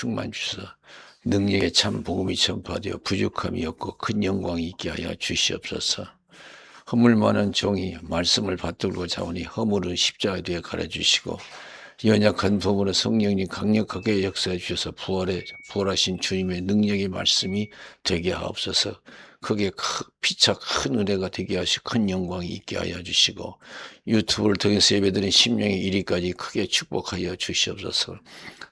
충만 주셔서 능력에 참 복음이 전파되어 부족함이 없고 큰 영광이 있게 하여 주시옵소서. 허물 많은 종이 말씀을 받들고 자오니 허물은 십자가에 대해 가려주시고 연약한 부분은 성령님 강력하게 역사해 주셔서 부활하신 주님의 능력의 말씀이 되게 하옵소서. 그게 피차 큰 은혜가 되게 하시고 큰 영광이 있게 하여 주시고 유튜브를 통해서 예배드린 심령의 이리까지 크게 축복하여 주시옵소서.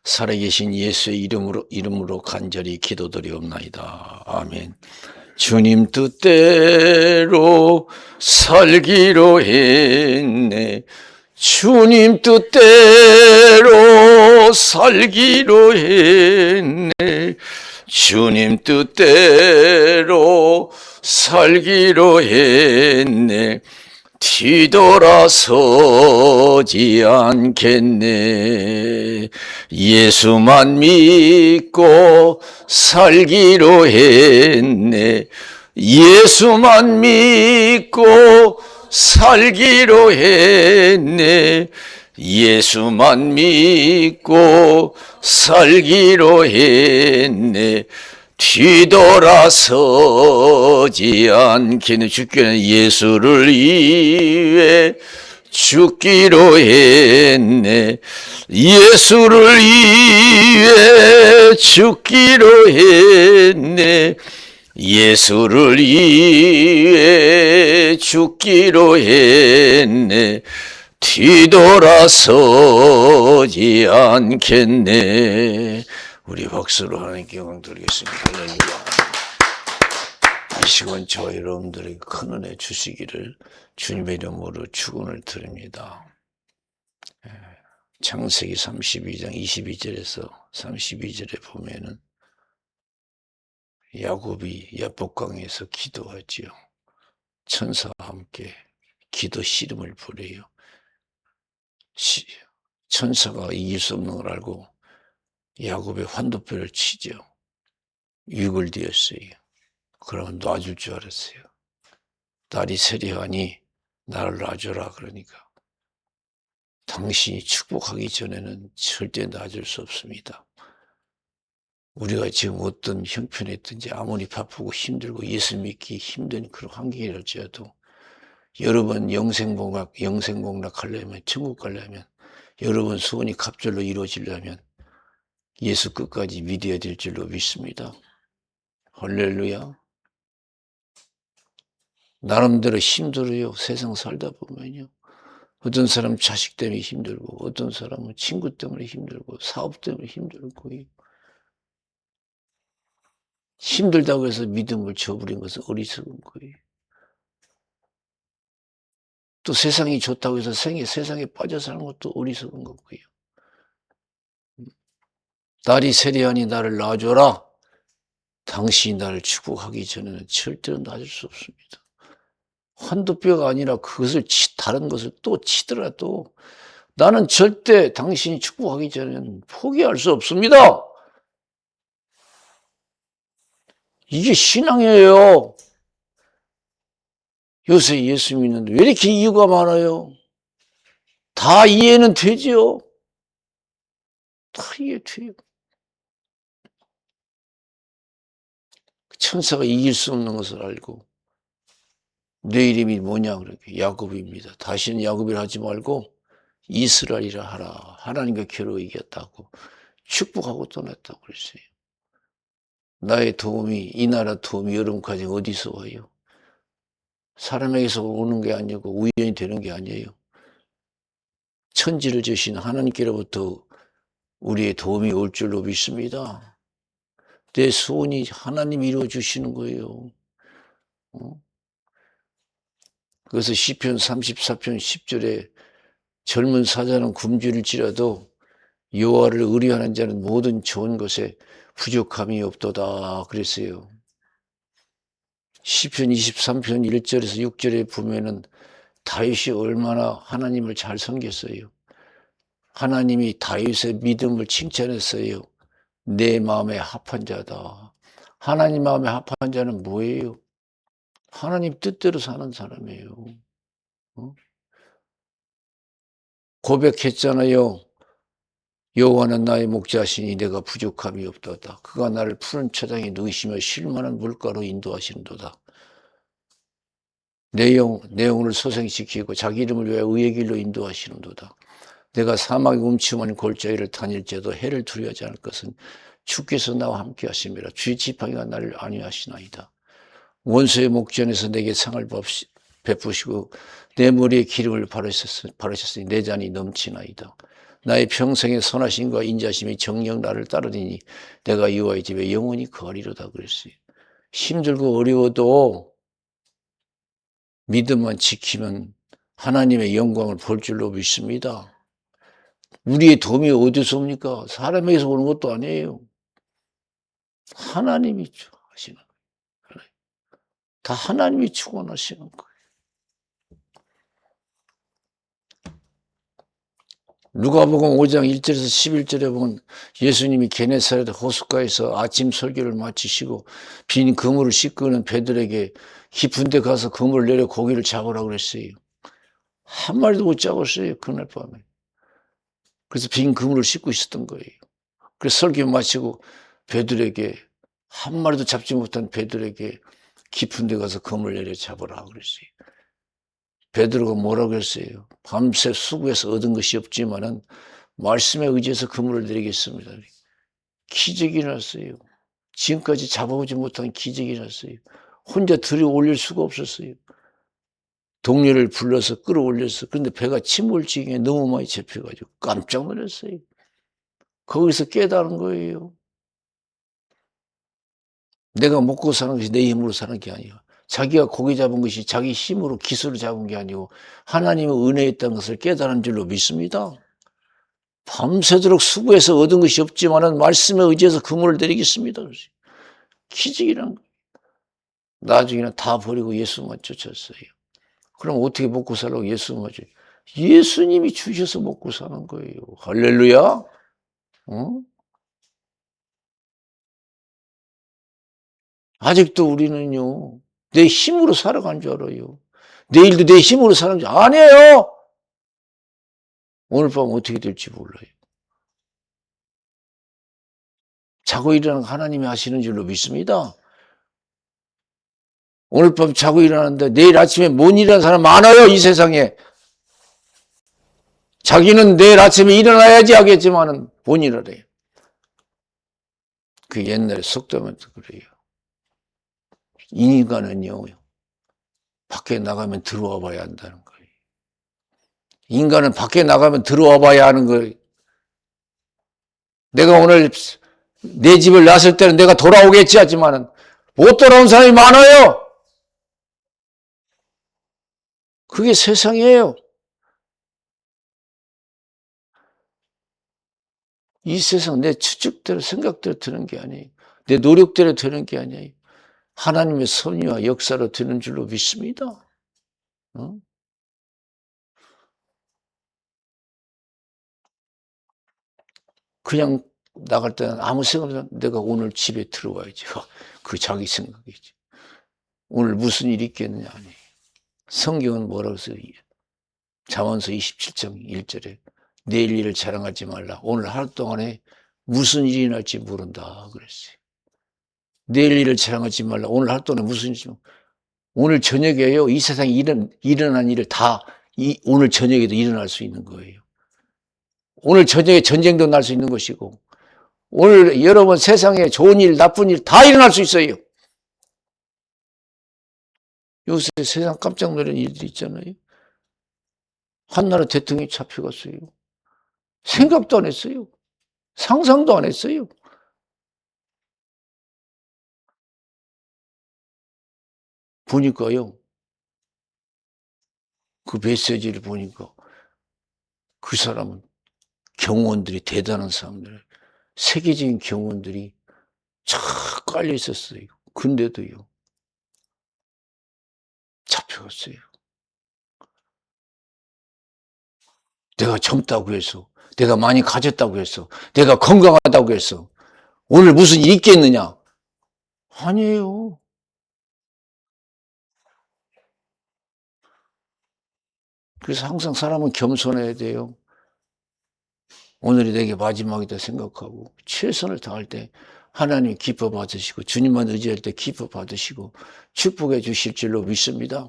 살아계신 예수의 이름으로 간절히 기도드리옵나이다. 아멘. 주님 뜻대로 살기로 했네. 주님 뜻대로 살기로 했네. 주님 뜻대로 살기로 했네. 뒤돌아서지 않겠네. 예수만 믿고 살기로 했네. 예수만 믿고 살기로 했네. 예수만 믿고 살기로 했네. 뒤돌아서지 않겠네. 죽기는 예수를 위해 죽기로 했네. 예수를 위해 죽기로 했네. 예수를 위해 죽기로 했네. 뒤돌아서지 않겠네. 우리 박수로 하나님께 영광 드리겠습니다. 할렐루야. 이 시간 저와 여러분들에게 큰 은혜 주시기를 주님의 이름으로 축원을 드립니다. 창세기 32장 22절에서 32절에 보면은 야곱이 야복강에서 기도하지요. 천사와 함께 기도 씨름을 벌여요. 천사가 이길 수 없는 걸 알고 야곱의 환도뼈를 치죠. 육을 되었어요. 그러면 놔줄 줄 알았어요. 날이 세려하니 나를 놔줘라. 그러니까 당신이 축복하기 전에는 절대 놔줄 수 없습니다. 우리가 지금 어떤 형편에 있든지 아무리 바쁘고 힘들고 예수 믿기 힘든 그런 환경이랄지라도 여러분 영생복락하려면 천국 가려면 여러분 소원이 갑절로 이루어지려면 예수 끝까지 믿어야 될 줄로 믿습니다. 할렐루야. 나름대로 힘들어요. 세상 살다 보면요. 어떤 사람은 자식 때문에 힘들고 어떤 사람은 친구 때문에 힘들고 사업 때문에 힘들고 힘들다고 해서 믿음을 저버린 것은 어리석은 거예요. 또 세상이 좋다고 해서 세상에 빠져 사는 것도 어리석은 거고요. 날이 세려하니 나를 놔줘라. 당신이 나를 축복하기 전에는 절대로 놔줄 수 없습니다. 환도뼈가 아니라 그것을 다른 것을 또 치더라도 나는 절대 당신이 축복하기 전에는 포기할 수 없습니다. 이게 신앙이에요. 요새 예수 믿는데 왜 이렇게 이유가 많아요? 다 이해는 되지요. 다 이해돼요. 천사가 이길 수 없는 것을 알고 내 이름이 뭐냐 그렇게 야곱입니다. 다시는 야곱이라 하지 말고 이스라엘이라 하라. 하나님과 겨루 이겼다고 축복하고 떠났다고 그랬어요. 나의 도움이 이 나라 도움이 여러분까지 어디서 와요? 사람에게서 오는 게 아니고 우연히 되는 게 아니에요. 천지를 주신 하나님께로부터 우리의 도움이 올 줄로 믿습니다. 내 소원이 하나님이 이루어주시는 거예요. 그래서 시편 34편 10절에 젊은 사자는 굶주릴지라도 여호와를 의뢰하는 자는 모든 좋은 것에 부족함이 없도다 그랬어요. 시편 23편 1절에서 6절에 보면은 다윗이 얼마나 하나님을 잘 섬겼어요. 하나님이 다윗의 믿음을 칭찬했어요. 내 마음에 합한 자다. 하나님 마음에 합한 자는 뭐예요? 하나님 뜻대로 사는 사람이에요. 고백했잖아요. 여호와는 나의 목자시니 내가 부족함이 없도다. 그가 나를 푸른 초장에 누이시며 쉴만한 물가로 인도하시는도다. 내 영혼을 소생시키고 자기 이름을 위하여 의의 길로 인도하시는도다. 내가 사막의 음침한 골짜기를 다닐지라도 해를 두려워하지 않을 것은 주께서 나와 함께 하심이라. 주의 지팡이가 나를 안위하시나이다. 원수의 목전에서 내게 상을 베푸시고 내 머리에 기름을 바르셨으니 내 잔이 넘치나이다. 나의 평생의 선하심과 인자심이 정녕 나를 따르리니 내가 여호와의 집에 영원히 거하리로다 그랬어요. 힘들고 어려워도 믿음만 지키면 하나님의 영광을 볼 줄로 믿습니다. 우리의 도움이 어디서 옵니까? 사람에게서 오는 것도 아니에요. 하나님이 하시는 거예요. 다 하나님이 축원하시는 거예요. 누가복음 5장 1절에서 11절에 보면 예수님이 게네사렛 호숫가에서 아침 설교를 마치시고 빈 그물을 씻고는 베드로에게 깊은 데 가서 그물을 내려 고기를 잡으라고 그랬어요. 한 마리도 못 잡았어요, 그날 밤에. 그래서 빈 그물을 씻고 있었던 거예요. 그래서 설교 마치고 베드로에게 한 마리도 잡지 못한 베드로에게 깊은 데 가서 그물 내려 잡으라고 그랬어요. 베드로가 뭐라고 했어요? 밤새 수고해서 얻은 것이 없지만은 말씀에 의지해서 그물을 내리겠습니다. 기적이 났어요. 지금까지 잡아보지 못한 기적이 났어요. 혼자 들여 올릴 수가 없었어요. 동료를 불러서 끌어올렸어. 그런데 배가 침몰지경에 너무 많이 잡혀가지고 깜짝 놀랐어요. 거기서 깨달은 거예요. 내가 먹고 사는 것이 내 힘으로 사는 게 아니야. 자기가 고기 잡은 것이 자기 힘으로 기술을 잡은 게 아니고 하나님의 은혜에 있다는 것을 깨달은 줄로 믿습니다. 밤새도록 수고해서 얻은 것이 없지만은 말씀에 의지해서 그물을 내리겠습니다. 기적이란 거예요. 나중에는 다 버리고 예수만 쫓았어요. 그럼 어떻게 먹고 살라고 예수만 쫓? 예수님이 주셔서 먹고 사는 거예요. 할렐루야. 어? 아직도 우리는요, 내 힘으로 살아간 줄 알아요. 내일도 내 힘으로 사는 줄 아니에요. 오늘 밤 어떻게 될지 몰라요. 자고 일어나는 하나님이 하시는 줄로 믿습니다. 오늘 밤 자고 일어났는데 내일 아침에 못 일어나는 사람 많아요, 이 세상에. 자기는 내일 아침에 일어나야지 하겠지만은 못 일어나요. 그 옛날에 속담에도 그래요. 인간은요, 밖에 나가면 들어와 봐야 한다는 거예요. 인간은 밖에 나가면 들어와 봐야 하는 거예요. 내가 오늘 내 집을 놨을 때는 내가 돌아오겠지 하지만은 못 돌아온 사람이 많아요. 그게 세상이에요. 이 세상 내 추측대로 생각대로 되는 게 아니에요. 내 노력대로 되는 게 아니에요. 하나님의 섭리와 역사로 되는 줄로 믿습니다. 어? 그냥 나갈 때는 아무 생각 없이 내가 오늘 집에 들어와야지. 그 자기 생각이지. 오늘 무슨 일이 있겠느냐. 아니. 성경은 뭐라고 써요? 잠언서 27장 1절에 내일 일을 자랑하지 말라. 오늘 하루 동안에 무슨 일이 날지 모른다 그랬어요. 내일 일을 자랑하지 말라. 오늘 하루 동안에 무슨 일이 오늘 저녁에요. 이 세상에 일어난 일을 다 오늘 저녁에도 일어날 수 있는 거예요. 오늘 저녁에 전쟁도 날 수 있는 것이고 오늘 여러분 세상에 좋은 일, 나쁜 일 다 일어날 수 있어요. 요새 세상 깜짝 놀라는 일들이 있잖아요. 한나라 대통령이 잡혀갔어요. 생각도 안 했어요. 상상도 안 했어요. 보니까요. 그 메시지를 보니까 그 사람은 경호원들이 대단한 사람들, 세계적인 경호원들이 쫙 깔려 있었어요. 근데도요. 잡혀갔어요. 내가 젊다고 해서, 내가 많이 가졌다고 해서, 내가 건강하다고 해서 오늘 무슨 일이 있겠느냐? 아니에요. 그래서 항상 사람은 겸손해야 돼요. 오늘이 내게 마지막이다 생각하고 최선을 다할 때 하나님 기뻐 받으시고 주님만 의지할 때 기뻐 받으시고 축복해 주실 줄로 믿습니다.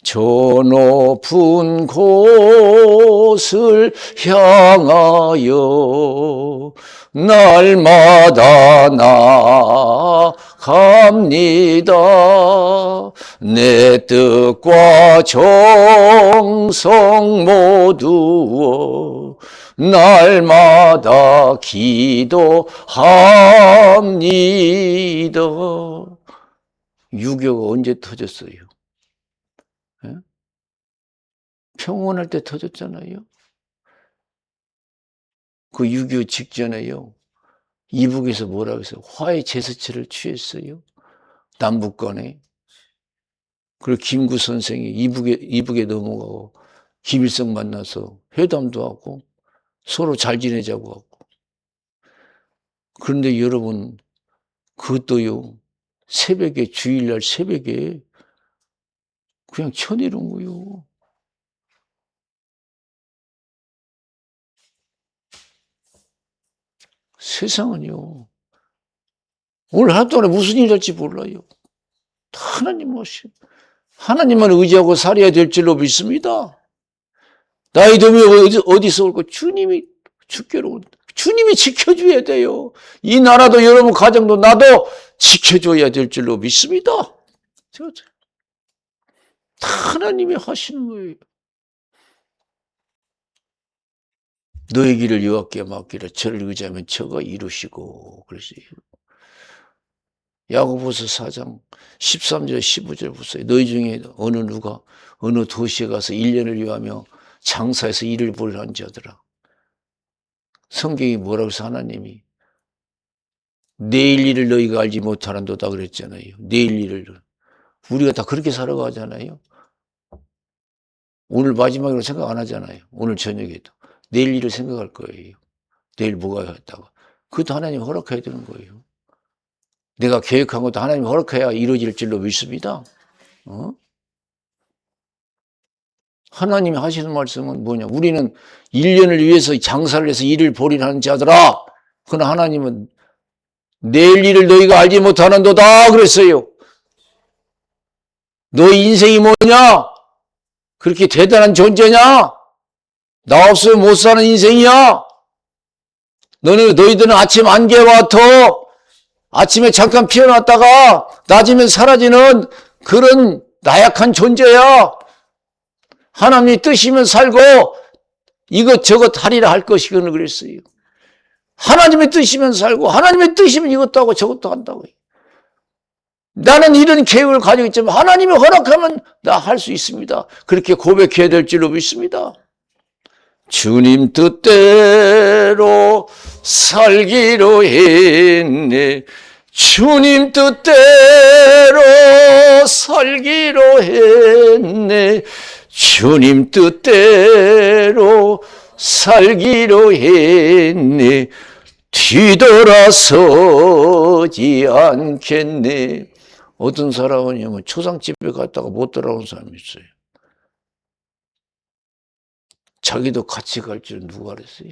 저 높은 곳을 향하여 날마다 나아갑니다. 내 뜻과 정성 모두어 날마다 기도합니다. 유교가 언제 터졌어요? 예? 평온할 때 터졌잖아요. 그 6.25 직전에요. 이북에서 뭐라고 했어요? 화해 제스처를 취했어요. 남북 간에. 그리고 김구 선생이 이북에 넘어가고 김일성 만나서 회담도 하고 서로 잘 지내자고 하고. 그런데 여러분, 그것도요, 새벽에, 주일날 새벽에 그냥 쳐내는 거요. 세상은요, 오늘 하루 동안에 무슨 일 할지 몰라요. 하나님만 의지하고 살아야 될 줄로 믿습니다. 나의 도움이 어디서 올까? 주님이 주께로 온다. 주님이 지켜줘야 돼요. 이 나라도 여러분 가정도 나도 지켜줘야 될 줄로 믿습니다. 다 하나님이 하시는 거예요. 너의 길을 여호와께 맡기라. 저를 의지하면 저가 이루시고 그랬어요. 야고보서 4장 13절 15절 보세요. 너희 중에 어느 누가 어느 도시에 가서 1년을 위하며 장사해서 일을 벌이는 자들아. 성경이 뭐라고 해서 하나님이 내일 일을 너희가 알지 못하는도다 그랬잖아요. 내일 일을. 우리가 다 그렇게 살아가잖아요. 오늘 마지막으로 생각 안 하잖아요. 오늘 저녁에도. 내일 일을 생각할 거예요. 내일 뭐가 했다가. 그것도 하나님 허락해야 되는 거예요. 내가 계획한 것도 하나님 허락해야 이루어질 줄로 믿습니다. 하나님이 하시는 말씀은 뭐냐? 우리는 1년을 위해서 장사를 해서 일을 벌이는 자들아. 그러나 하나님은 내일 일을 너희가 알지 못하는도다 그랬어요. 너 인생이 뭐냐? 그렇게 대단한 존재냐? 나 없으면 못 사는 인생이야? 너희들은 아침 안개와 같아. 아침에 잠깐 피어났다가 낮이면 사라지는 그런 나약한 존재야. 하나님이 뜻이면 살고 이것저것 하리라 할 것이거든 그랬어요. 하나님의 뜻이면 살고 하나님의 뜻이면 이것도 하고 저것도 한다고. 나는 이런 계획을 가지고 있지만 하나님이 허락하면 나 할 수 있습니다. 그렇게 고백해야 될 줄로 믿습니다. 주님 뜻대로 살기로 했네. 주님 뜻대로 살기로 했네. 주님 뜻대로 살기로 했네. 뒤돌아서지 않겠네. 어떤 사람은 초상집에 갔다가 못 돌아온 사람이 있어요. 자기도 같이 갈 줄 누가 그랬어요?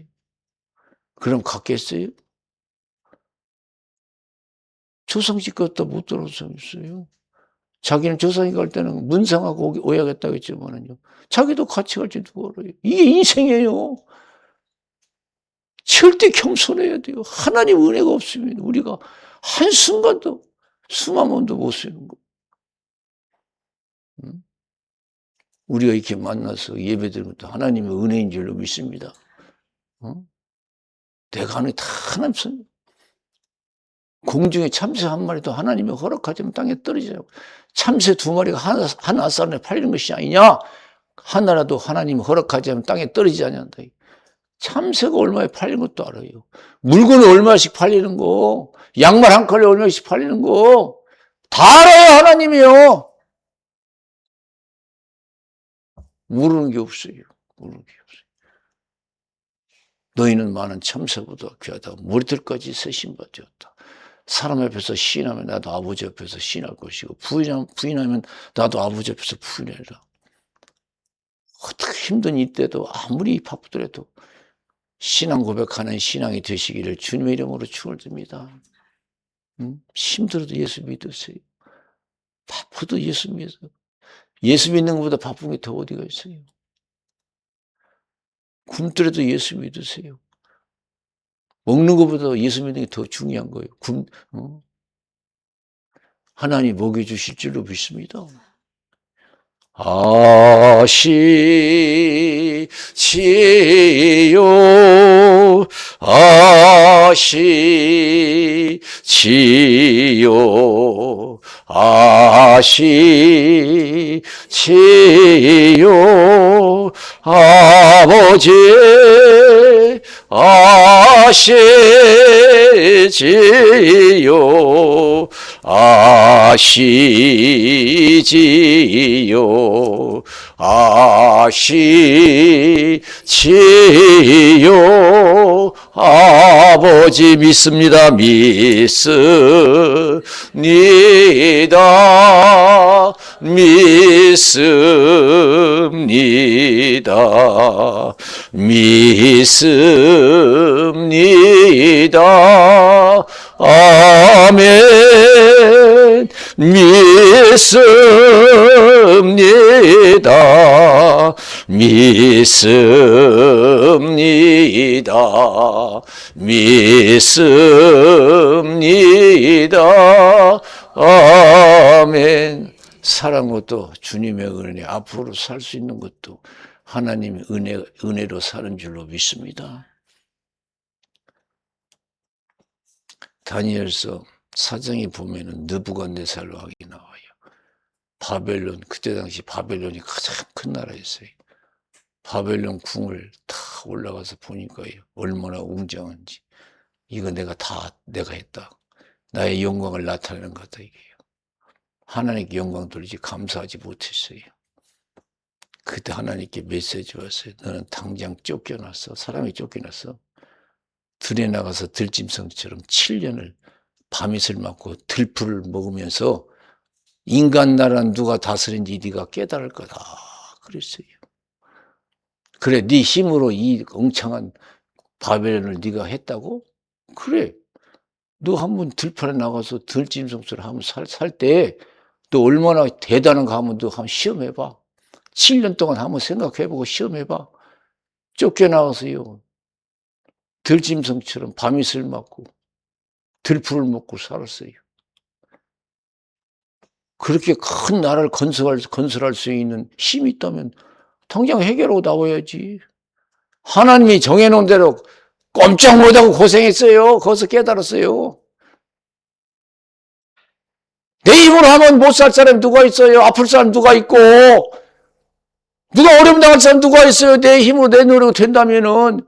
그럼 갔겠어요? 초상집 갔다 못 돌아온 사람이 있어요. 자기는 조상이 갈 때는 문상하고 오야겠다고 했지만은요. 자기도 같이 갈지 누가 알아요. 이게 인생이에요. 절대 겸손해야 돼요. 하나님 은혜가 없으면 우리가 한순간도 수마문도 못 쓰는 거. 우리가 이렇게 만나서 예배드리는 것도 하나님의 은혜인 줄로 믿습니다. 내가 하는 게 다 하나님 손. 공중에 참새 한 마리도 하나님이 허락하지만 땅에 떨어지냐고. 참새 2마리가 한 아싸에 팔리는 것이 아니냐? 하나라도 하나님이 허락하지 않으면 땅에 떨어지지 않는다. 참새가 얼마에 팔리는 것도 알아요. 물건이 얼마씩 팔리는 거, 양말 한 컬레 얼마씩 팔리는 거, 다 알아요, 하나님이요. 모르는 게 없어요. 모르는 게 없어요. 너희는 많은 참새보다 귀하다. 머리털까지 세신받았다. 사람 앞에서 시인하면 나도 아버지 앞에서 시인할 것이고 부인하면 나도 아버지 앞에서 부인해라. 어떻게 힘든 이때도 아무리 바쁘더라도 신앙 고백하는 신앙이 되시기를 주님의 이름으로 축원드립니다. 힘들어도 예수 믿으세요. 바빠도 예수 믿으세요. 예수 믿는 것보다 바쁜 게 더 어디가 있어요. 굶더라도 예수 믿으세요. 먹는 것보다 예수 믿는 게 더 중요한 거예요. 하나님이 먹여주실 줄로 믿습니다. 아시지요, 아시지요, 아시지요, 아버지 아시지요, 아시지요, 아시지요, 아버지 믿습니다. 믿습니다. 믿습니다. 믿습니다. 아멘. 믿습니다. 믿습니다. 믿습니다. 아멘. 사는 것도 주님의 은혜, 앞으로 살 수 있는 것도 하나님의 은혜로 사는 줄로 믿습니다. 다니엘서 4장에 보면은 느부갓네살 왕이 나와요. 바벨론, 그때 당시 바벨론이 가장 큰 나라였어요. 바벨론 궁을 다 올라가서 보니까요, 얼마나 웅장한지. 이거 내가 했다. 나의 영광을 나타내는 거다, 이게요. 하나님께 영광 돌리지 감사하지 못했어요. 그때 하나님께 메시지 왔어요. 너는 당장 쫓겨났어. 사람이 쫓겨났어. 들에 나가서 들짐승처럼 7년을 밤이슬 맞고 들풀을 먹으면서 인간 나라는 누가 다스린지 네가 깨달을 거다. 그랬어요. 그래, 네 힘으로 이 엉창한 바벨론을 네가 했다고? 그래. 너 한번 들판에 나가서 들짐승처럼 한번 살 때 너 얼마나 대단한가 한번 너 한번 시험해봐. 7년 동안 한번 생각해보고 시험해봐. 쫓겨나가서요. 들짐승처럼 밤이슬 맞고 들풀을 먹고 살았어요. 그렇게 큰 나라를 건설할 수 있는 힘이 있다면 당장 해결하고 나와야지. 하나님이 정해놓은 대로 꼼짝 못하고 고생했어요. 거기서 깨달았어요. 내 힘으로 하면 못 살 사람이 누가 있어요? 아플 사람 누가 있고, 누가 어려움 당할 사람 누가 있어요? 내 힘으로 내 노력으로 된다면은.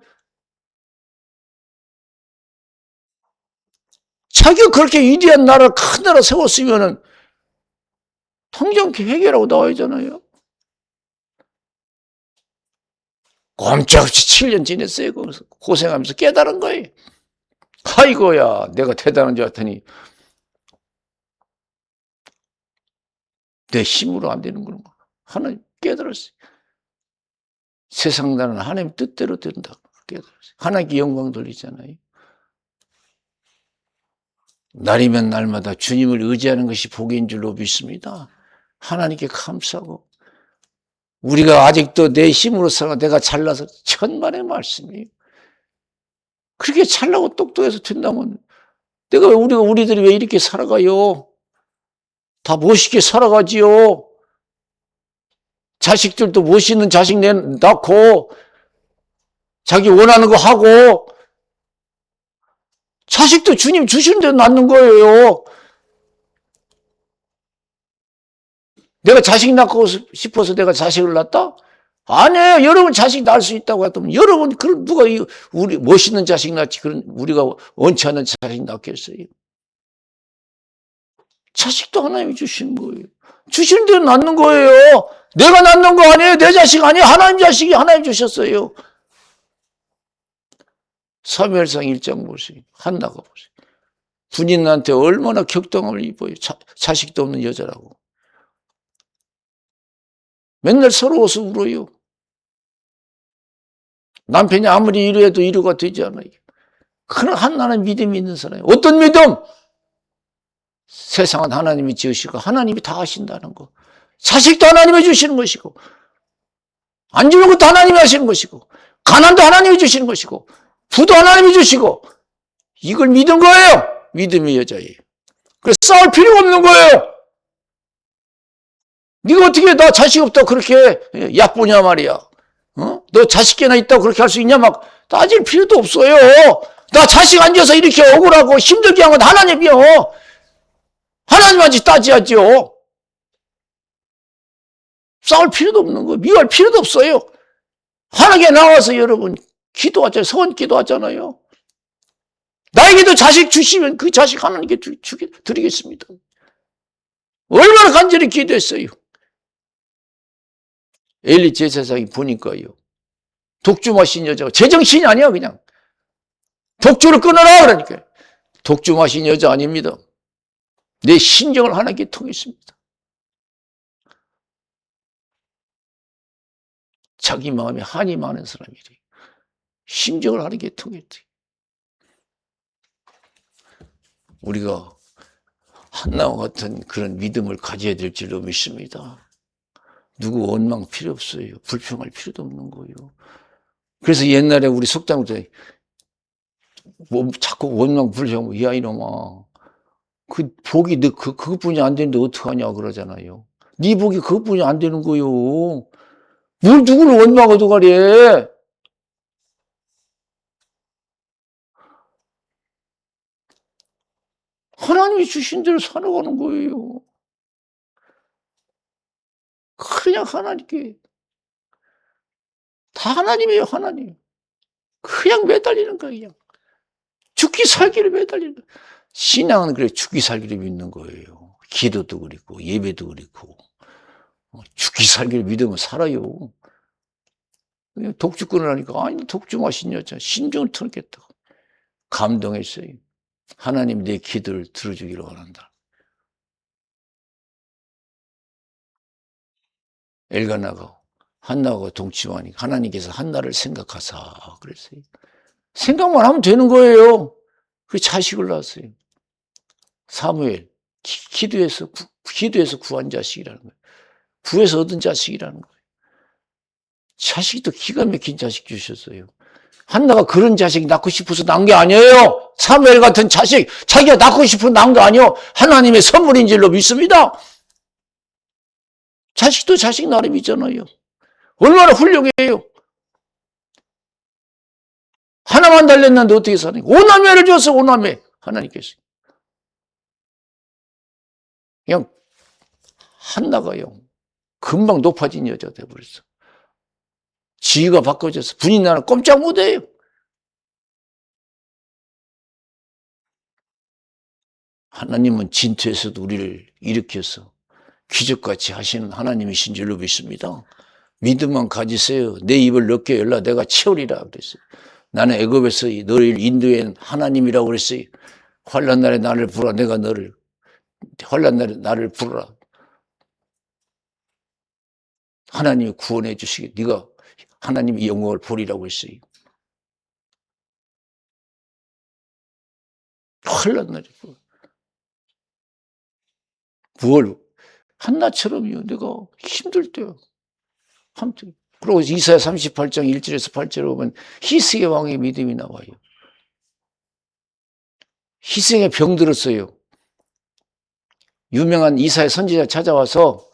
자기가 그렇게 위대한 나라를, 큰 나라 세웠으면은 당장 해결하고 나와야잖아요. 꼼짝없이 7년 지냈어요. 거기서 고생하면서 깨달은 거예요. 아이고야, 내가 대단한 줄 알았더니 내 힘으로 안 되는 거는 하나님 깨달았어요. 세상 나라는 하나님 뜻대로 된다. 깨달았어요. 하나님께 영광 돌리잖아요. 날이면 날마다 주님을 의지하는 것이 복인 줄로 믿습니다. 하나님께 감사하고, 우리가 아직도 내 힘으로 살아 내가 잘나서 천만의 말씀이에요. 그렇게 잘나고 똑똑해서 된다면 우리들이 왜 이렇게 살아가요? 다 멋있게 살아가지요. 자식들도 멋있는 자식 낳고 자기 원하는 거 하고, 자식도 주님 주시는 대로 낳는 거예요. 내가 자식 낳고 싶어서 내가 자식을 낳았다? 아니에요. 여러분 자식 낳을 수 있다고 했다면 여러분 누가 우리 멋있는 자식 낳지 그런 우리가 원치 않는 자식 낳겠어요? 자식도 하나님이 주시는 거예요. 주시는 대로 낳는 거예요. 내가 낳는 거 아니에요. 내 자식 아니에요. 하나님 자식이 하나님 주셨어요. 사무엘상 1장 보세요. 한나가 보세요. 군인한테 얼마나 격동함을 입어요. 자식도 없는 여자라고. 맨날 서러워서 울어요. 남편이 아무리 이루어도 이루가 되지 않아요. 그런 하나님 믿음이 있는 사람이에요. 어떤 믿음? 세상은 하나님이 지으시고 하나님이 다 하신다는 거. 자식도 하나님이 주시는 것이고, 안 주는 것도 하나님이 하시는 것이고, 가난도 하나님이 주시는 것이고, 부도 하나님이 주시고, 이걸 믿은 거예요. 믿음의 여자예요. 그래서 싸울 필요가 없는 거예요. 네가 어떻게 나 자식 없다고 그렇게 얕보냐 말이야. 어? 너 자식이나 있다고 그렇게 할 수 있냐 막 따질 필요도 없어요. 나 자식 안 줘서 이렇게 억울하고 힘들게 한 건 하나님이요. 하나님한테 따져야죠. 싸울 필요도 없는 거예요. 미워할 필요도 없어요. 하나님께 나와서 여러분 기도하잖아요. 서원 기도하잖아요. 나에게도 자식 주시면 그 자식 하나님께 드리겠습니다. 얼마나 간절히 기도했어요. 엘리 제사장이 보니까요. 독주 마신 여자가 제정신이 아니야 그냥. 독주를 끊어라 그러니까. 독주 마신 여자 아닙니다. 내 신정을 하나님께 통했습니다. 자기 마음에 한이 많은 사람이래. 심정을 하나님께 통했대. 우리가 한나와 같은 그런 믿음을 가져야 될 줄로 믿습니다. 누구 원망 필요 없어요. 불평할 필요도 없는 거예요. 그래서 옛날에 우리 속담 때 뭐 자꾸 원망 불평, 야 이놈아, 그 복이 너 그것뿐이 안 되는데 어떡하냐 그러잖아요. 네 복이 그것뿐이 안 되는 거요. 뭘 누구를 원망하고 가래. 하나님이 주신 대로 살아가는 거예요. 그냥 하나님께. 다 하나님이에요, 하나님. 그냥 매달리는 거예요, 그냥. 죽기 살기를 매달리는 거예요. 신앙은 그래, 죽기 살기를 믿는 거예요. 기도도 그렇고, 예배도 그렇고. 죽기 살기를 믿으면 살아요. 독주 끊으라니까, 아니, 독주 마신 여자, 신정을 터놓겠다고. 감동했어요. 하나님 내 기도를 들어주기를 원한다. 엘가나가 한나하고 동침하니까 하나님께서 한나를 생각하사 그랬어요. 생각만 하면 되는 거예요. 그 자식을 낳았어요. 사무엘 기도해서 구한 자식이라는 거예요. 구해서 얻은 자식이라는 거예요. 자식도 기가 막힌 자식 주셨어요. 한나가 그런 자식 낳고 싶어서 낳은 게 아니에요. 사무엘 같은 자식 자기가 낳고 싶어서 낳은 게 아니에요. 하나님의 선물인 줄로 믿습니다. 자식도 자식 나름이잖아요. 얼마나 훌륭해요. 하나만 달렸는데 어떻게 사는 거예요? 오남매를 줬어, 오남매. 하나님께서. 그냥 한나가요. 금방 높아진 여자가 돼버렸어. 지위가 바꿔져서 분이 나는 꼼짝 못해요. 하나님은 진토에서도 우리를 일으켜서 기적같이 하시는 하나님이신 줄로 믿습니다. 믿음만 가지세요. 내 입을 넓게 열라 내가 채우리라 그랬어요. 나는 애굽에서 너를 인도한 하나님이라고 그랬어요. 환난 날에 나를 부르라. 내가 너를 환난 날에 나를 부르라. 하나님이 구원해 주시기 네가 하나님의 영광을 보리라고 했어요. 환난 날에 뭘 한나처럼요. 내가 힘들 때요. 아무튼 그리고 이사야 38장 1절에서 8절에 보면 희생의 왕의 믿음이 나와요. 희생의 병 들었어요. 유명한 이사야 선지자 찾아와서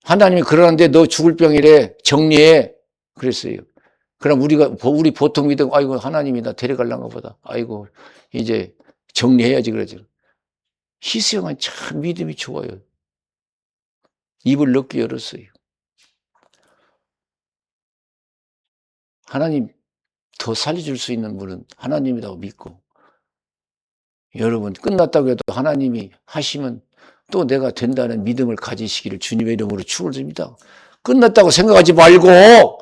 하나님이 그러는데 너 죽을 병이래 정리해 그랬어요. 그럼 우리 보통 믿음 아이고 하나님이 나 데려갈란가 보다. 아이고 이제 정리해야지 그러죠. 희생은 참 믿음이 좋아요. 입을 넓게 열었어요. 하나님 더 살려줄 수 있는 분은 하나님이라고 믿고 여러분 끝났다고 해도 하나님이 하시면 또 내가 된다는 믿음을 가지시기를 주님의 이름으로 축원드립니다. 끝났다고 생각하지 말고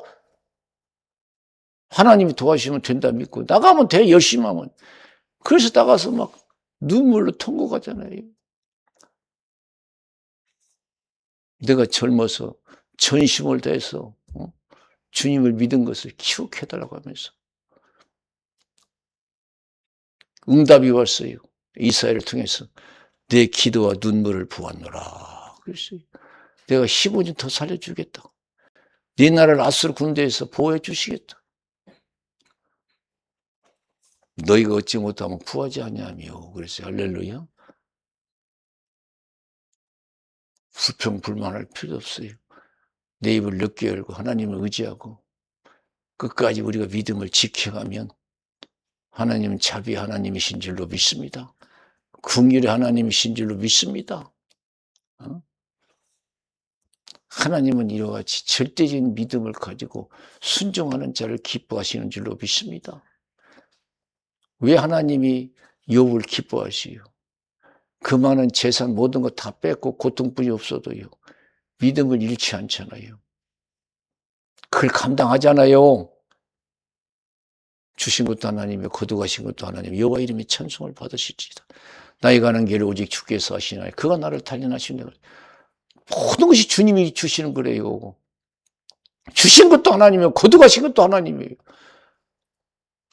하나님이 도와주시면 된다 믿고 나가면 돼. 열심히 하면. 그래서 나가서 막 눈물로 통곡하잖아요. 내가 젊어서 전심을 다해서 주님을 믿은 것을 기억해달라고 하면서 응답이 왔어요. 이사야를 통해서 내 기도와 눈물을 보았노라. 그랬어요. 내가 15년 더 살려주겠다. 네 나라를 아수르 군대에서 보호해 주시겠다. 너희가 얻지 못하면 구하지 아니하며. 그랬어요. 할렐루야. 불평 불만할 필요 없어요. 내 입을 넓게 열고 하나님을 의지하고 끝까지 우리가 믿음을 지켜가면 하나님은 자비 하나님이신 줄로 믿습니다. 긍휼의 하나님이신 줄로 믿습니다. 하나님은 이와 같이 절대적인 믿음을 가지고 순종하는 자를 기뻐하시는 줄로 믿습니다. 왜 하나님이 욥을 기뻐하시요? 그 많은 재산 모든 것 다 뺏고 고통뿐이 없어도요. 믿음을 잃지 않잖아요. 그걸 감당하잖아요. 주신 것도 하나님이요 거두가신 것도 하나님. 여호와 이름이 찬송을 받으실지다. 나의 가는 길을 오직 주께서 하시나니 그가 나를 단련하시는 모든 것이 주님이 주시는 거래요. 주신 것도 하나님이요 거두가신 것도 하나님이에요.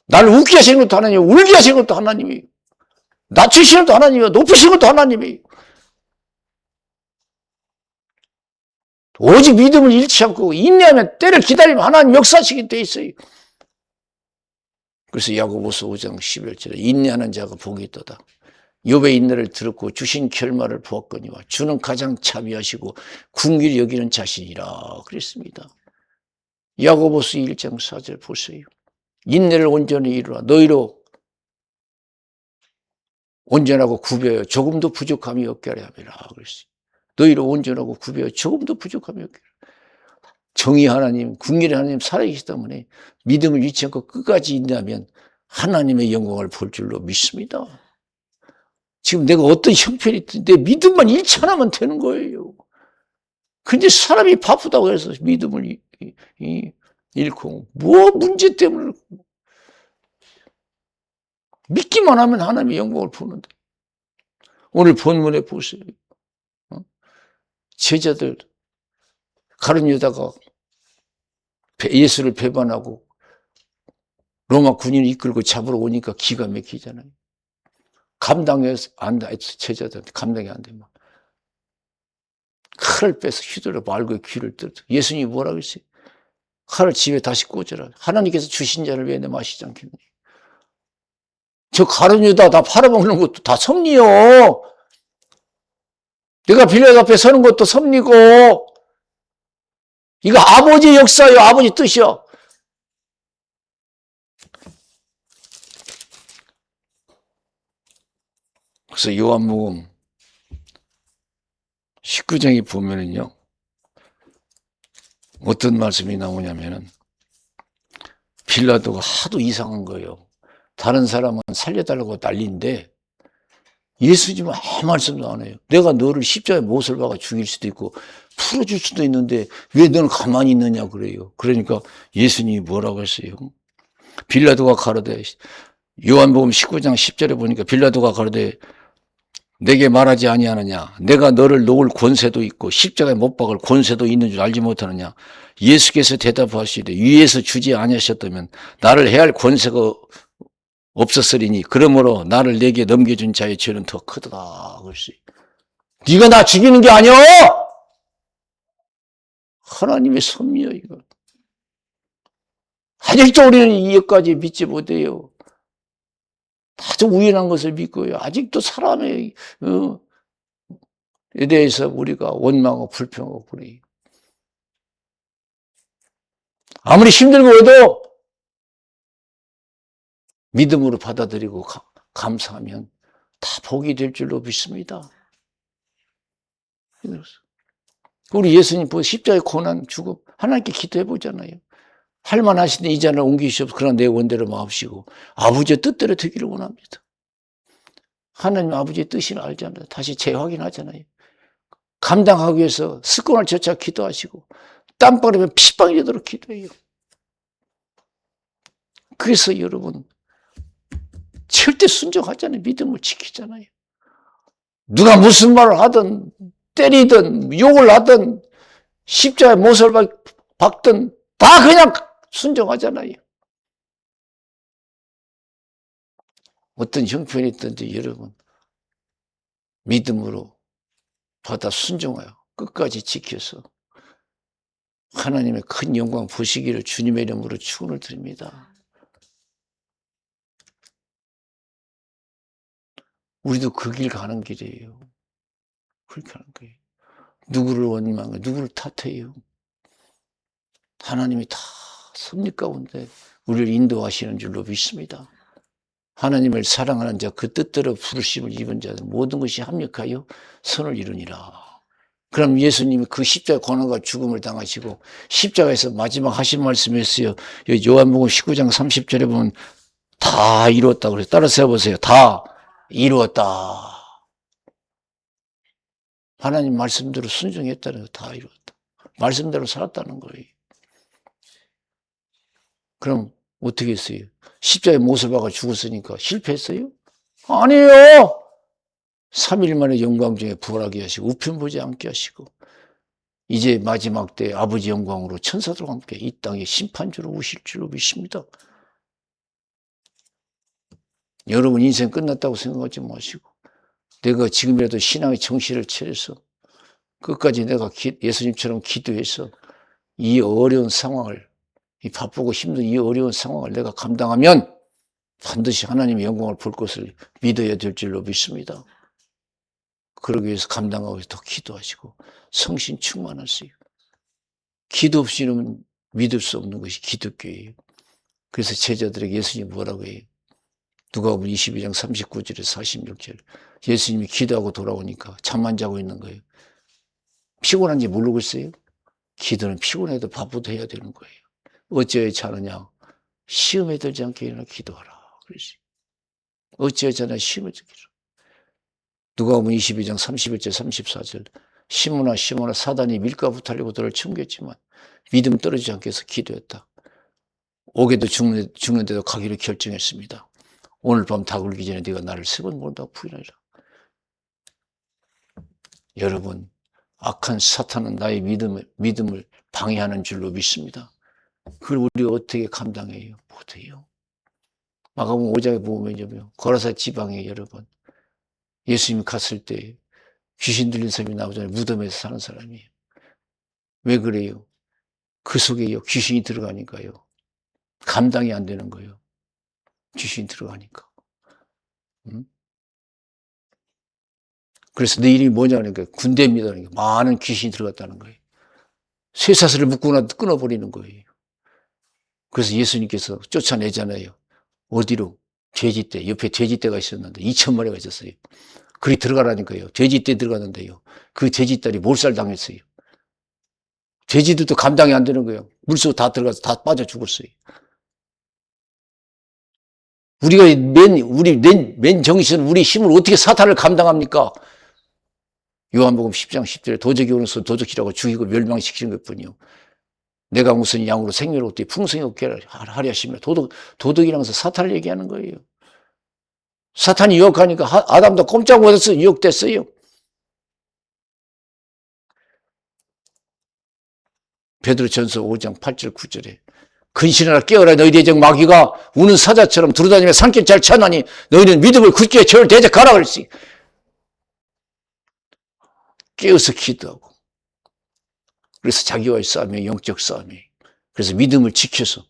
나를 웃게 하시는 것도 하나님이에요. 울게 하시는 것도 하나님이에요. 낮추시는 것도 하나님이에요. 높이시는 것도 하나님이에요. 오직 믿음을 잃지 않고 인내하면 때를 기다리면 하나님 역사하시게 돼 있어요. 그래서 야고보서 5장 11절에 인내하는 자가 복이 있도다. 욥의 인내를 들었고 주신 결말을 보았거니와 주는 가장 자비하시고 긍휼히 여기는 자신이라 그랬습니다. 야고보서 1장 4절 보세요. 인내를 온전히 이루라. 너희로 온전하고 구별하여 조금도 부족함이 없게 하려 함이라 그랬어요. 너희로 온전하고 구별하여 조금도 부족함이 없게 하려. 정의 하나님, 긍휼의 하나님 살아계시기 때문에 믿음을 잃지 않고 끝까지 인내하면 하나님의 영광을 볼 줄로 믿습니다. 지금 내가 어떤 형편이 있든 내 믿음만 잃지 않으면 되는 거예요. 근데 사람이 바쁘다고 해서 믿음을 잃고 뭐 문제 때문에 믿기만 하면 하나님의 영광을 보는데 오늘 본문에 보세요. 제자들 가룟 유다가 예수를 배반하고 로마 군인을 이끌고 잡으러 오니까 기가 막히잖아요. 감당해서 안 돼. 제자들한테 감당이 안 돼. 막. 칼을 빼서 휘둘러 말고의 귀를 뜯어. 예수님이 뭐라고 했어요? 칼을 집에 다시 꽂으라. 하나님께서 주신 자를 왜 내 마시지 않겠니? 저 가룟 유다 다 팔아먹는 것도 다 섭리요. 내가 빌라도 앞에 서는 것도 섭리고 이거 아버지의 역사요. 아버지 뜻이요. 그래서 요한복음 19장에 보면은요. 어떤 말씀이 나오냐면은 빌라도가 하도 이상한 거예요. 다른 사람은 살려달라고 난리인데 예수님은 아무 말씀도 안 해요. 내가 너를 십자가에 못을 박아 죽일 수도 있고 풀어줄 수도 있는데 왜 너는 가만히 있느냐 그래요. 그러니까 예수님이 뭐라고 했어요? 빌라도가 가로되 요한복음 19장 10절에 보니까 빌라도가 가로되 내게 말하지 아니하느냐 내가 너를 놓을 권세도 있고 십자가에 못 박을 권세도 있는 줄 알지 못하느냐. 예수께서 대답하시되 위에서 주지 아니하셨다면 나를 해할 권세가 없었으리니 그러므로 나를 내게 넘겨준 자의 죄는 더 크다. 그랬어요. 네가 나 죽이는 게 아니야. 하나님의 섭리야 이거. 아직도 우리는 이것까지 믿지 못해요. 아주 우연한 것을 믿고요. 아직도 사람에 대해서 우리가 원망하고 불평하고 그래요. 아무리 힘들고 해도 믿음으로 받아들이고 감사하면 다 복이 될 줄로 믿습니다. 우리 예수님 십자가의 고난 죽음 하나님께 기도해 보잖아요. 할만하신데 이 잔을 옮기시옵소서. 그러나 내 원대로 마옵시고 아버지의 뜻대로 되기를 원합니다. 하나님 아버지의 뜻을 알잖아요. 다시 재확인하잖아요. 감당하기 위해서 습관을 젖자 기도하시고 땀바르면 피방이 되도록 기도해요. 그래서 여러분 절대 순종하잖아요. 믿음을 지키잖아요. 누가 무슨 말을 하든 때리든 욕을 하든 십자가에 못을 박든 다 그냥 순종하잖아요. 어떤 형편이 있든지 여러분 믿음으로 받아 순종하여 끝까지 지켜서 하나님의 큰 영광 보시기를 주님의 이름으로 축원을 드립니다. 우리도 그 길 가는 길이에요. 그렇게 하는 거예요. 누구를 원망해, 누구를 탓해요. 하나님이 다 섭리 가운데 우리를 인도하시는 줄로 믿습니다. 하나님을 사랑하는 자, 그 뜻대로 부르심을 입은 자들 모든 것이 합력하여 선을 이루니라. 그럼 예수님이 그 십자가 고난과 죽음을 당하시고 십자가에서 마지막 하신 말씀이 있어요. 요한복음 19장 30절에 보면 다 이루었다고 그래요. 따라서 해보세요. 다 이루었다. 하나님 말씀대로 순종했다는 거 다 이루었다. 말씀대로 살았다는 거예요. 그럼 어떻게 했어요? 십자가에 못을 박아 죽었으니까 실패했어요? 아니에요. 3일 만에 영광 중에 부활하게 하시고 우편 보지 않게 하시고 이제 마지막 때 아버지 영광으로 천사들과 함께 이 땅에 심판주로 오실 줄로 믿습니다. 여러분 인생 끝났다고 생각하지 마시고 내가 지금이라도 신앙의 정신을 차려서 끝까지 내가 예수님처럼 기도해서 이 어려운 상황을, 이 바쁘고 힘든 이 어려운 상황을 내가 감당하면 반드시 하나님의 영광을 볼 것을 믿어야 될 줄로 믿습니다. 그러기 위해서 감당하기 위해서 더 기도하시고 성신 충만하세요. 기도 없이는 믿을 수 없는 것이 기독교예요. 그래서 제자들에게 예수님이 뭐라고 해요? 누가복음 22장 39절에 46절. 예수님이 기도하고 돌아오니까 잠만 자고 있는 거예요. 피곤한지 모르고 있어요? 기도는 피곤해도 바쁘도 해야 되는 거예요. 어찌하여 자느냐? 시험에 들지 않게 일어나 기도하라. 그러지. 어찌하여 자느냐? 시험에 들기. 누가복음 22장 31절 34절. 시므나 사단이 밀가부 타려고 너를 침겼지만 믿음 떨어지지 않게 해서 기도했다. 오게도 죽는데도 가기로 결정했습니다. 오늘 밤 다 굴기 전에 네가 나를 3번 모른다고 부인하리라. 여러분, 악한 사탄은 나의 믿음을 방해하는 줄로 믿습니다. 그걸 우리가 어떻게 감당해요? 못해요. 마가복음 5장에 보면요, 거라사 지방에 여러분, 예수님이 갔을 때 귀신 들린 사람이 나오잖아요. 무덤에서 사는 사람이에요. 왜 그래요? 그 속에요, 귀신이 들어가니까요. 감당이 안 되는 거예요. 귀신이 들어가니까. 그래서 내 이름이 뭐냐 그러니까 군대입니다. 그러니까 많은 귀신이 들어갔다는 거예요. 쇠사슬을 묶고 나서 끊어버리는 거예요. 그래서 예수님께서 쫓아내잖아요. 어디로? 돼지떼. 옆에 돼지떼가 있었는데 2,000마리가 있었어요. 그리 들어가라니까요. 돼지떼 들어갔는데요. 그 돼지딸이 몰살당했어요. 돼지들도 감당이 안 되는 거예요. 물속 다 들어가서 다 빠져 죽었어요. 우리가 맨 정신, 우리 힘을 어떻게 사탄을 감당합니까? 요한복음 10장 10절에 도적이 오는 수 도적이라고 죽이고 멸망시키는 것뿐이요. 내가 무슨 양으로 생명을 얻되 풍성히 얻게 하려 하시며 도덕이라면서 사탄을 얘기하는 거예요. 사탄이 유혹하니까 아담도 꼼짝 못해서 유혹됐어요. 베드로전서 5장 8절 9절에 근신하라 깨어라 너희 대적 마귀가 우는 사자처럼 두루다니며 산길 잘 찾나니 너희는 믿음을 굳게 저를 대적하라 그랬어요. 깨어서 기도하고 그래서 자기와의 싸움이 영적 싸움이 그래서 믿음을 지켜서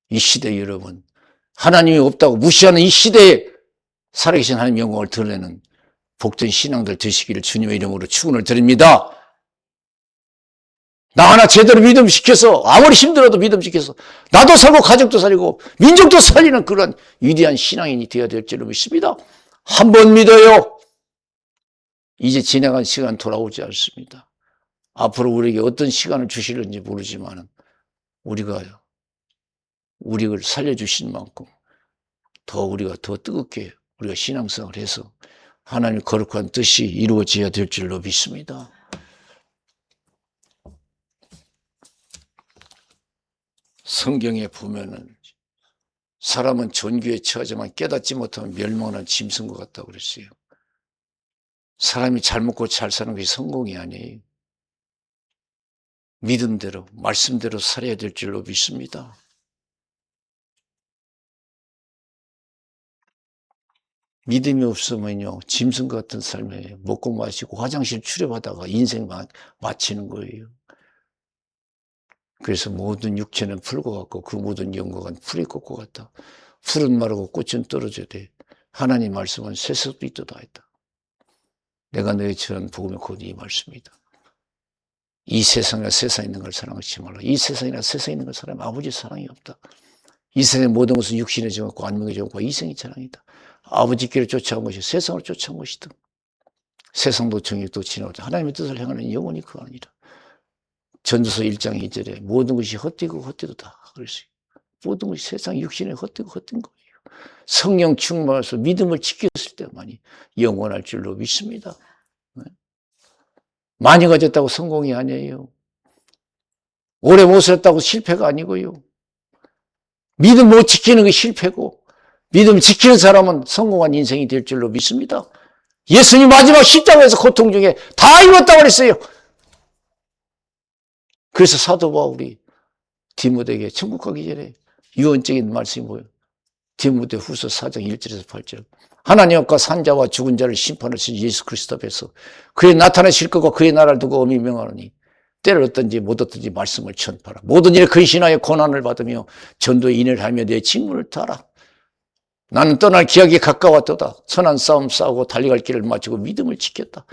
이 시대 여러분 하나님이 없다고 무시하는 이 시대에 살아계신 하나님의 영광을 드러내는 복된 신앙들 되시기를 주님의 이름으로 축원을 드립니다. 나 하나 제대로 믿음 지켜서 아무리 힘들어도 믿음 지켜서 나도 살고 가족도 살리고 민족도 살리는 그런 위대한 신앙인이 되어야 될 줄로 믿습니다. 한 번 믿어요. 이제 지나간 시간 돌아오지 않습니다. 앞으로 우리에게 어떤 시간을 주실는지 모르지만 우리를 살려주신 만큼 우리가 더 뜨겁게 우리가 신앙생활을 해서 하나님의 거룩한 뜻이 이루어져야 될 줄로 믿습니다. 성경에 보면은 사람은 존귀에 처하지만 깨닫지 못하면 멸망하는 짐승과 같다고 그랬어요. 사람이 잘 먹고 잘 사는 것이 성공이 아니에요. 믿음대로 말씀대로 살아야 될 줄로 믿습니다. 믿음이 없으면요, 짐승 같은 삶에 먹고 마시고 화장실 출입하다가 인생 마치는 거예요. 그래서 모든 육체는 풀과 같고 그 모든 영광은 풀이 꺾고 같다. 풀은 마르고 꽃은 떨어져야 돼. 하나님 말씀은 세습도 있도다 했다. 내가 너희 전한 복음이 곧 이 말씀이다. 이 세상에 세상에 있는 걸 사랑하지 말라. 이 세상이나 세상에 있는 걸 사랑하면 아버지 사랑이 없다. 이 세상의 모든 것은 육신에 정하고 안목에 정하고 이생이 자랑이다. 아버지께를 쫓아온 것이 세상을 쫓아온 것이다. 세상도 정욕도 지나오다. 하나님의 뜻을 행하는 영혼이 그 아니라. 전도서 1장 2절에 모든 것이 헛되고 헛되도다. 그랬어요. 모든 것이 세상 육신에 헛되고 헛된 거예요. 성령 충만해서 믿음을 지켰을 때만이 영원할 줄로 믿습니다. 많이 가졌다고 성공이 아니에요. 오래 못 살았다고 실패가 아니고요. 믿음 못 지키는 게 실패고 믿음 지키는 사람은 성공한 인생이 될 줄로 믿습니다. 예수님 마지막 십자가에서 고통 중에 다 이뤘다고 그랬어요. 그래서 사도 바울이 디모데에게 천국 가기 전에 유언적인 말씀이 뭐예요? 디모데 후서 4장 1절에서 8절. 하나님 앞과 산자와 죽은 자를 심판하신 예수 그리스도 앞에서 그의 나타나실 것과 그의 나라를 두고 엄히 명하노니 때를 얻든지 못 얻든지 말씀을 전파하라. 모든 일에 근신하여 고난을 받으며 전도에 인을 하며 내 직무를 다하라. 나는 떠날 기약이 가까웠도다. 선한 싸움 싸우고 달려갈 길을 마치고 믿음을 지켰다.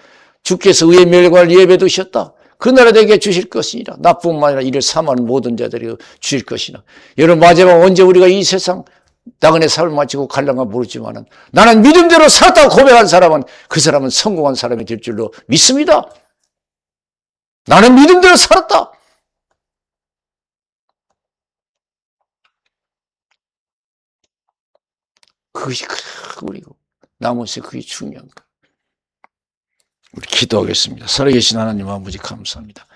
주께서 의의 멸관을 예배해 두셨다. 그 나라 내게 주실 것이니라. 나뿐만 아니라 이를 사모하는 모든 자들에게 주실 것이나. 여러분 마지막 언제 우리가 이 세상 나그네 삶을 마치고 갈랑가 모르지만은 나는 믿음대로 살았다고 고백한 사람은 그 사람은 성공한 사람이 될 줄로 믿습니다. 나는 믿음대로 살았다. 그것이 우리고 나머지 그게 중요한 거예요. 우리 기도하겠습니다. 살아계신 하나님 아버지 감사합니다.